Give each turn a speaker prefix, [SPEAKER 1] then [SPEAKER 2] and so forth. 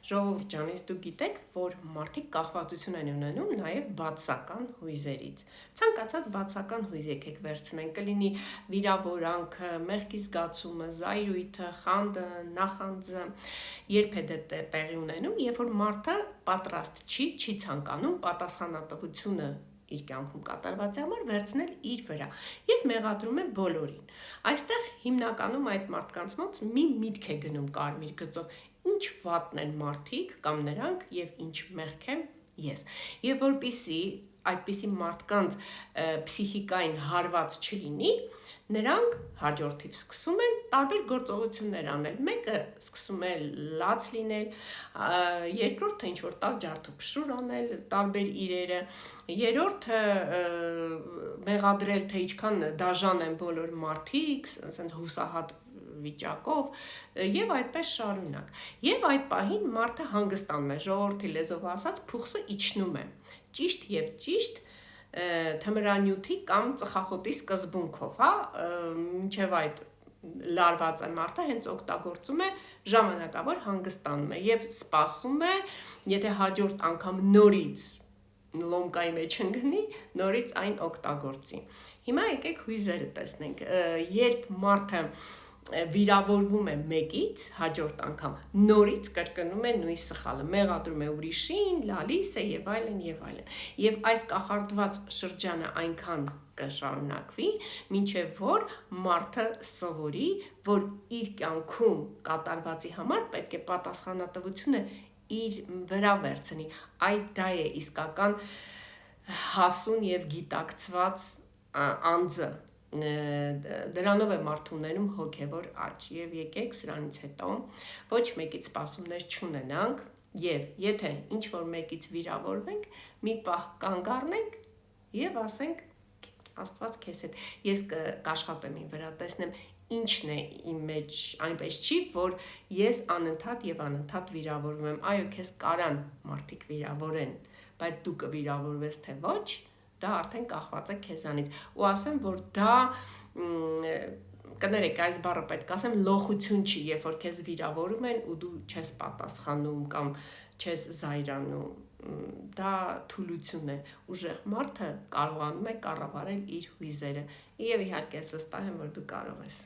[SPEAKER 1] Ժողովուրդ ջան, իսկ դուք գիտեք, որ մարդիկ կախվածություն են ունենում նաև բացական հույզերից։ Ցանկացած բացական հույզ եկեք վերցնենք, կլինի վիրավորանքը, մեղքի զգացումը, զայրույթը, խանդը, նախանձը, երբ է դա տեղի ունենում, երբ որ մարդը պատրաստ չի ցանկանում պատասխանատվությունը իր կյանքում կատարվածի համար վերցնել իր վրա եւ մեղադրում է բոլորին։ Այստեղ հիմնականում այդ մարդկանց մոտ մի միտք է գնում կարմիր գծով. ինչ վատն են մարդիկ կամ նրանք եւ ինչ մեղք եմ ես։ Եվ որպիսի այդպիսի մարդկանց փսիխիկային հարված չլինի, նրանք հաջորդիվ սկսում են տարբեր գործողություններ անել։ Մեկը սկսում է լաց լինել, երկրորդը ինչ որ տալ ջարդուփշուր անել, տարբեր իրերը, երրորդը մեղադրել, թե ինչքան դաժան են բոլոր մարդիկ, ասենց հուսահատ վիճակով եւ այդպես շարունակ։ Եվ այդ պահին մարդը հանգստանում է, ժողովրդի լեզվով ասած, փուխսը իջնում է։ Ճիշտ եւ ճիշտ թմրանյութի կամ ծխախոտի սկզբունքով, հա, մինչև այդ լարված է մարդը հենց օգտագործում է ժամանակավոր հանգստանում է եւ սպասում է, եթե հաջորդ անգամ նորից լոմկայի մեջ ընկնի, նորից այն օգտագործի։ Հիմա եկեք հույզերը տեսնենք, երբ մարդը վիրավորվում է մեկից, հաջորդ անգամ նորից կրկնում է նույն սխալը, մեղադրում է ուրիշին, լալիս է եւ այլն եւ այլն։ Եվ այս կախարդված շրջանը այնքան կշարունակվի, մինչև որ մարդը սովորի, որ իր կյանքում կատարվածի համար պետք է պատասխանատվությունը իր վրա վերցնի։ Այդ դա է իսկական հասուն եւ գիտակցված անձը, դրանով է մարդը ունենում հոգևոր աճ եւ եկեք սրանից հետո ոչ մեկից սպասումներ չունենանք եւ եթե ինչ որ մեկից վիրավորվենք, մի պահ կանգ առնենք եւ ասենք Աստված քեզ հետ։ Ես կաշխատեմ իմ վրա, տեսնեմ ինչն է իմ մեջ, այնպես չի, որ ես անընդհատ եւ անընդհատ վիրավորվում եմ։ Այո, քեզ կարան մարդիկ վիրավորեն, բայց դու կվիրավորվես թե ոչ, դա արդեն կախված է քեզանից։ Ու ասեմ, որ դա կներեք, այս բառը պետք է ասեմ, լոխություն չի, երբ որ քեզ վիրավորում են ու դու չես պատասխանում կամ չես զայրանում, դա թուլություն է։ Ուժեղ մարդը կարողանում է կառավարել իր հույզերը։ Եվ իհարկե ես վստահ եմ, որ դու կարող ես։